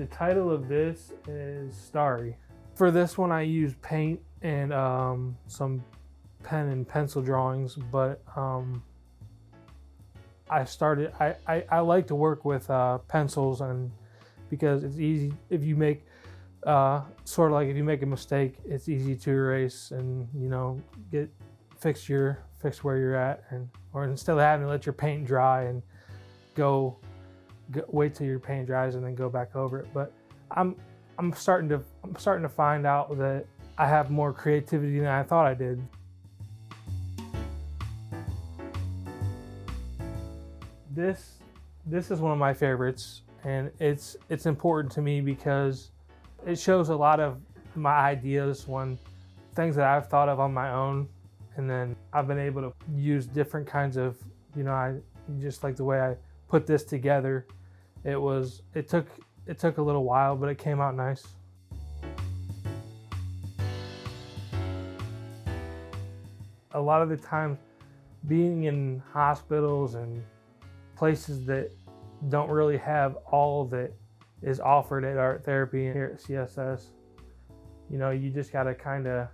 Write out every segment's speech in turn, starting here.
The title of this is Starry. For this one I used paint and some pen and pencil drawings, but I like to work with pencils, and because it's easy if you make sort of like if you make a mistake, it's easy to erase and fix where you're at, or instead of having to let your paint dry and wait till your paint dries and then go back over it. But I'm starting to find out that I have more creativity than I thought I did. This is one of my favorites, and it's important to me because it shows a lot of my ideas, things that I've thought of on my own, and then I've been able to use different kinds of, I just like the way I put this together. It took a little while, but it came out nice. A lot of the time, being in hospitals and places that don't really have all that is offered at art therapy and here at CSS, you just got to kind of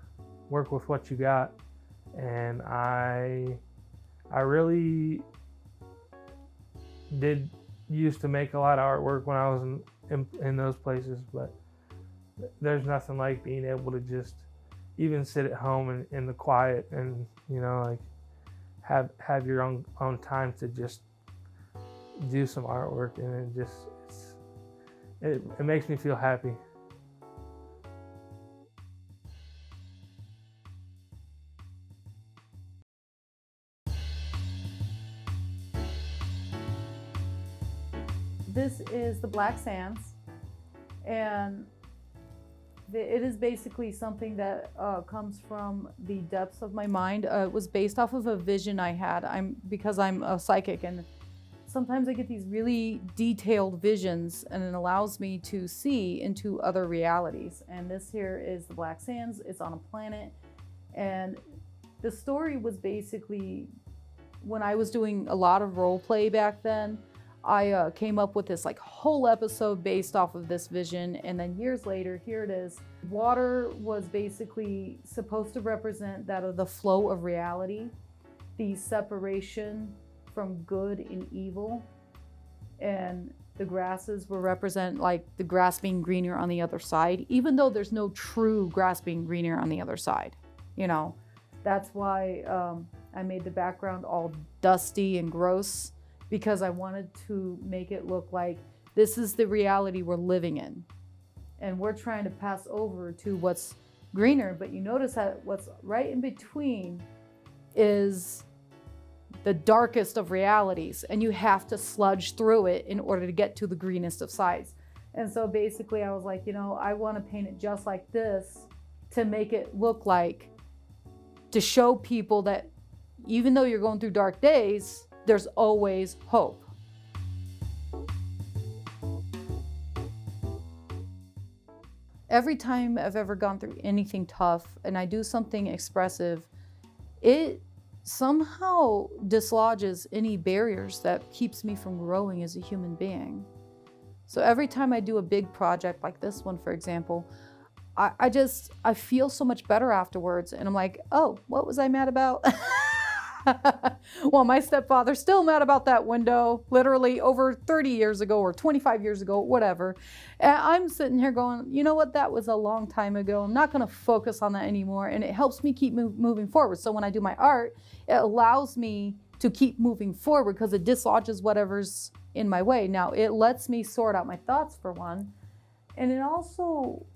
work with what you got. And I really did used to make a lot of artwork when I was in those places, but there's nothing like being able to just even sit at home in the quiet and have your own time to just do some artwork, and it makes me feel happy. This is the Black Sands, and it is basically something that comes from the depths of my mind. It was based off of a vision I had. Because I'm a psychic, and sometimes I get these really detailed visions, and it allows me to see into other realities. And this here is the Black Sands. It's on a planet, and the story was basically, when I was doing a lot of role play back then, I came up with this whole episode based off of this vision, and then years later, here it is. Water was basically supposed to represent that of the flow of reality, the separation from good and evil, and the grasses will represent the grass being greener on the other side, even though there's no true grass being greener on the other side. That's why I made the background all dusty and gross, because I wanted to make it look like this is the reality we're living in. And we're trying to pass over to what's greener, but you notice that what's right in between is the darkest of realities, and you have to sludge through it in order to get to the greenest of sides. And so basically I was like, I want to paint it just like this to make it look to show people that even though you're going through dark days, there's always hope. Every time I've ever gone through anything tough and I do something expressive, it somehow dislodges any barriers that keeps me from growing as a human being. So every time I do a big project like this one, for example, I feel so much better afterwards, and I'm like, oh, what was I mad about? Well, my stepfather's still mad about that window, literally over 30 years ago or 25 years ago, whatever. And I'm sitting here going, you know what, that was a long time ago. I'm not going to focus on that anymore. And it helps me keep moving forward. So when I do my art, it allows me to keep moving forward because it dislodges whatever's in my way. Now, it lets me sort out my thoughts, for one. And it also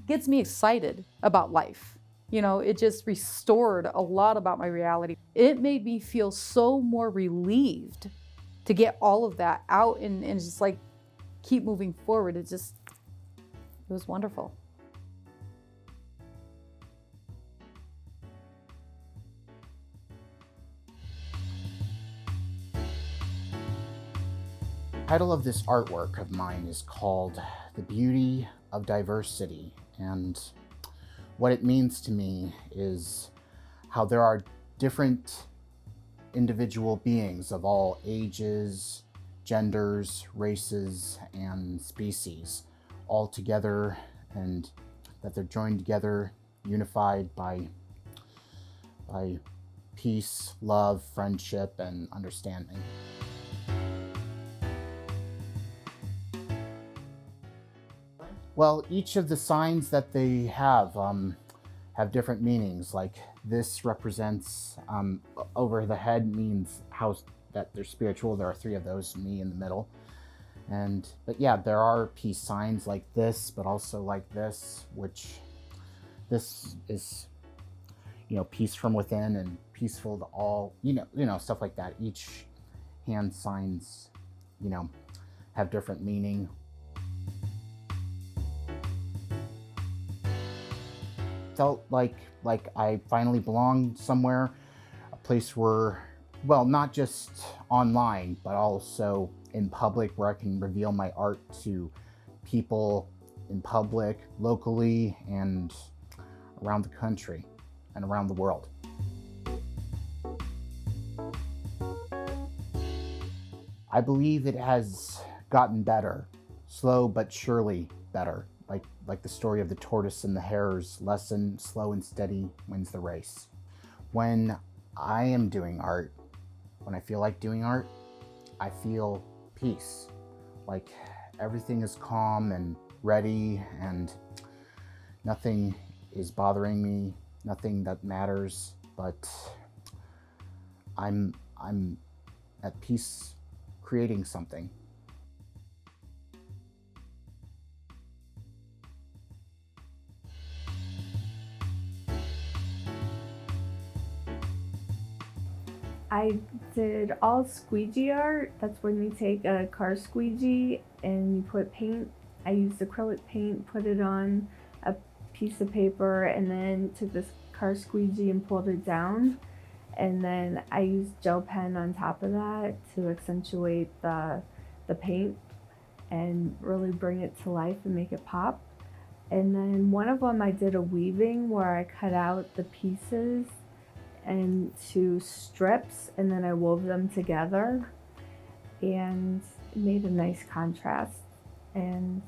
gets me excited about life. It just restored a lot about my reality. It made me feel so more relieved to get all of that out and just keep moving forward. It was wonderful. The title of this artwork of mine is called The Beauty of Diversity, and what it means to me is how there are different individual beings of all ages, genders, races, and species all together and that they're joined together, unified by peace, love, friendship, and understanding. Well, each of the signs that they have different meanings. Like this represents over the head means how that they're spiritual. There are 3 of those, me in the middle. But yeah, there are peace signs like this, but also like this, which this is, peace from within and peaceful to all, stuff like that. Each hand signs, have different meaning. Felt like I finally belonged somewhere, a place where, well, not just online, but also in public, where I can reveal my art to people in public, locally, and around the country and around the world. I believe it has gotten better, slow but surely better. Like the story of the tortoise and the hare's lesson, slow and steady wins the race. When I am doing art, when I feel like doing art, I feel peace. Like everything is calm and ready and nothing is bothering me, nothing that matters, but I'm at peace creating something. I did all squeegee art. That's when you take a car squeegee and you put paint. I used acrylic paint, put it on a piece of paper, and then took this car squeegee and pulled it down. And then I used gel pen on top of that to accentuate the paint and really bring it to life and make it pop. And then one of them I did a weaving where I cut out the pieces into strips and then I wove them together and made a nice contrast. And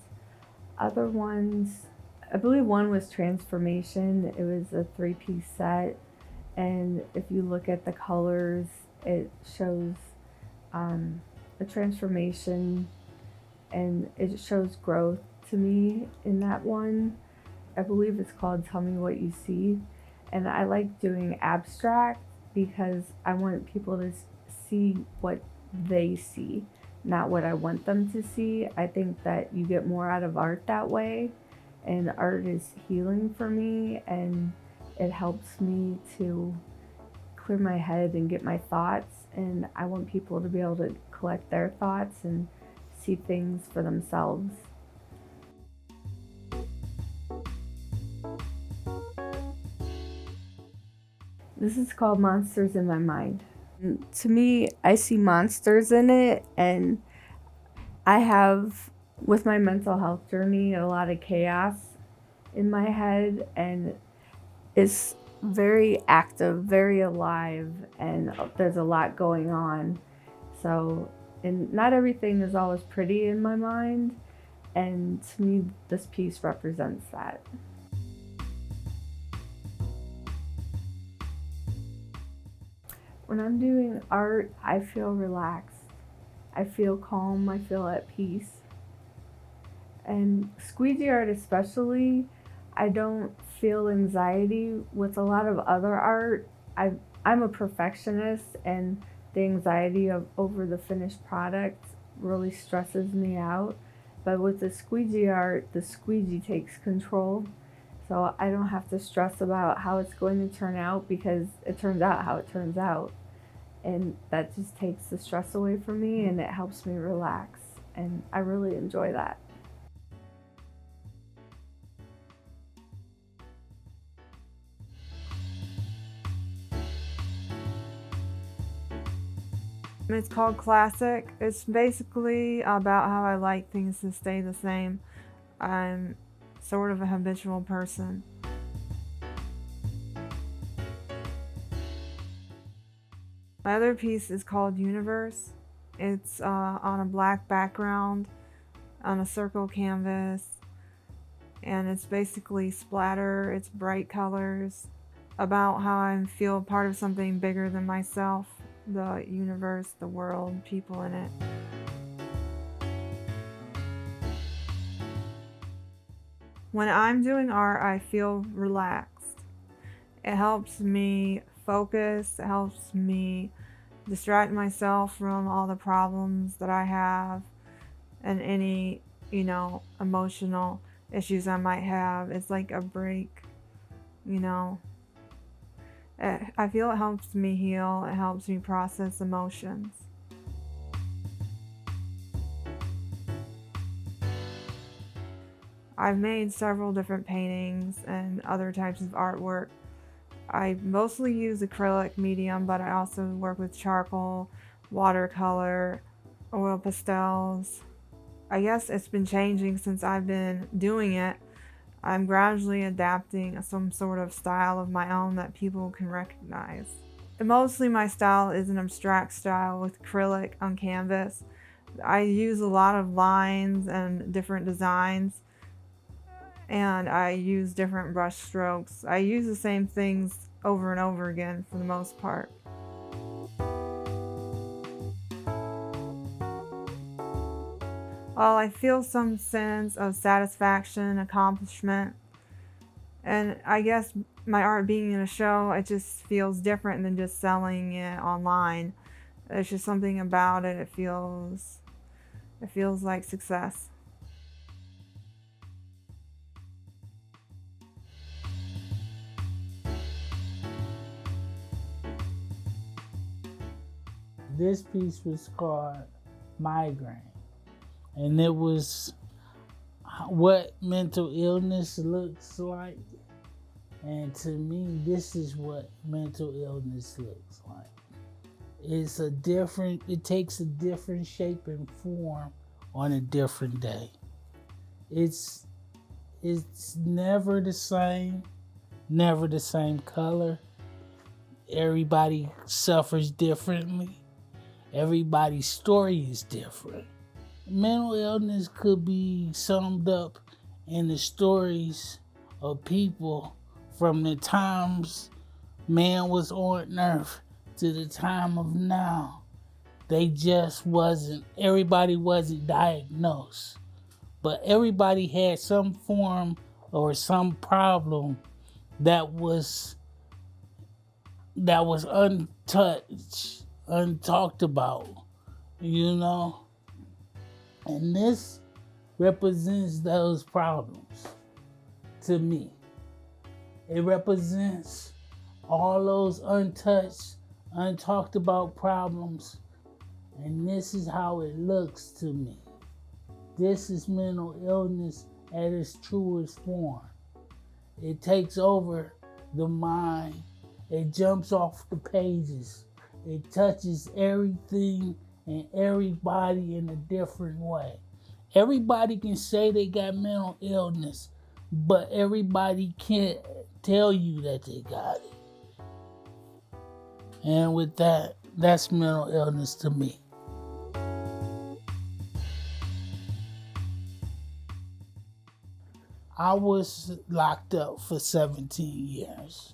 other ones, I believe one was transformation. It was a 3-piece set, and if you look at the colors, it shows a transformation and it shows growth to me in that one. I believe it's called Tell Me What You See. And I like doing abstract because I want people to see what they see, not what I want them to see. I think that you get more out of art that way, and art is healing for me, and it helps me to clear my head and get my thoughts, and I want people to be able to collect their thoughts and see things for themselves. This is called Monsters in My Mind. To me, I see monsters in it, and I have, with my mental health journey, a lot of chaos in my head, and it's very active, very alive, and there's a lot going on. So, and not everything is always pretty in my mind, and to me, this piece represents that. When I'm doing art, I feel relaxed. I feel calm, I feel at peace. And squeegee art especially, I don't feel anxiety. With a lot of other art, I'm a perfectionist, and the anxiety over the finished product really stresses me out. But with the squeegee art, the squeegee takes control. So I don't have to stress about how it's going to turn out because it turns out how it turns out. And that just takes the stress away from me, and it helps me relax. And I really enjoy that. It's called Classic. It's basically about how I like things to stay the same. I'm sort of a habitual person. My other piece is called Universe. It's on a black background, on a circle canvas, and it's basically splatter, it's bright colors, about how I feel part of something bigger than myself, the universe, the world, people in it. When I'm doing art, I feel relaxed. It helps me focus, it helps me distract myself from all the problems that I have and any, emotional issues I might have. It's like a break, I feel it helps me heal, it helps me process emotions. I've made several different paintings and other types of artwork. I mostly use acrylic medium, but I also work with charcoal, watercolor, oil pastels. I guess it's been changing since I've been doing it. I'm gradually adapting some sort of style of my own that people can recognize. And mostly my style is an abstract style with acrylic on canvas. I use a lot of lines and different designs, and I use different brush strokes. I use the same things over and over again for the most part. Well, I feel some sense of satisfaction, accomplishment, and I guess my art being in a show, it just feels different than just selling it online. There's just something about it. It feels like success. This piece was called Migraine, and it was what mental illness looks like. And to me, this is what mental illness looks like. It takes a different shape and form on a different day. It's never the same color. Everybody suffers differently. Everybody's story is different. Mental illness could be summed up in the stories of people from the times man was on earth to the time of now. Everybody wasn't diagnosed, but everybody had some form or some problem that was untouched, untalked about, And this represents those problems to me. It represents all those untouched, untalked about problems, and this is how it looks to me. This is mental illness at its truest form. It takes over the mind. It jumps off the pages. It touches everything and everybody in a different way. Everybody can say they got mental illness, but everybody can't tell you that they got it. And with that, that's mental illness to me. I was locked up for 17 years.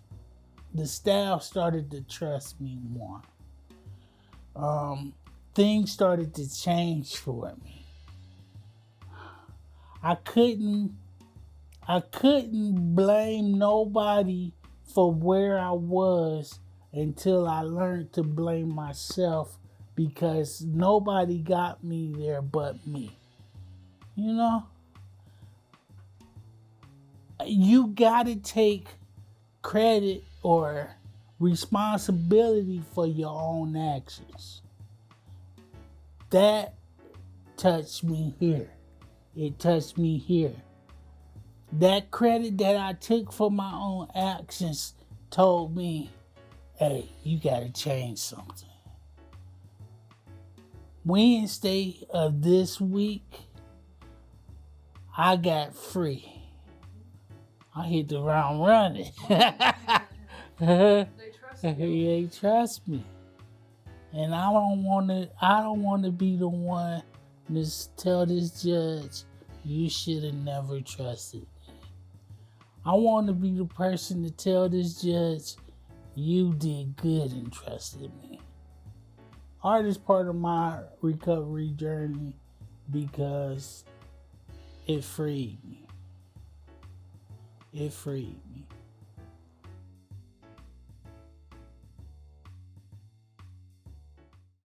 The staff started to trust me more. Things started to change for me. I couldn't blame nobody for where I was until I learned to blame myself, because nobody got me there but me. You gotta take credit or responsibility for your own actions. That touched me here. It touched me here. That credit that I took for my own actions told me, hey, you gotta change something. Wednesday of this week, I got free. I hit the ground running. They trust me. And I don't want to be the one to tell this judge, you should have never trusted me. I want to be the person to tell this judge, you did good in trusting me. Art is part of my recovery journey because it freed me. It freed me.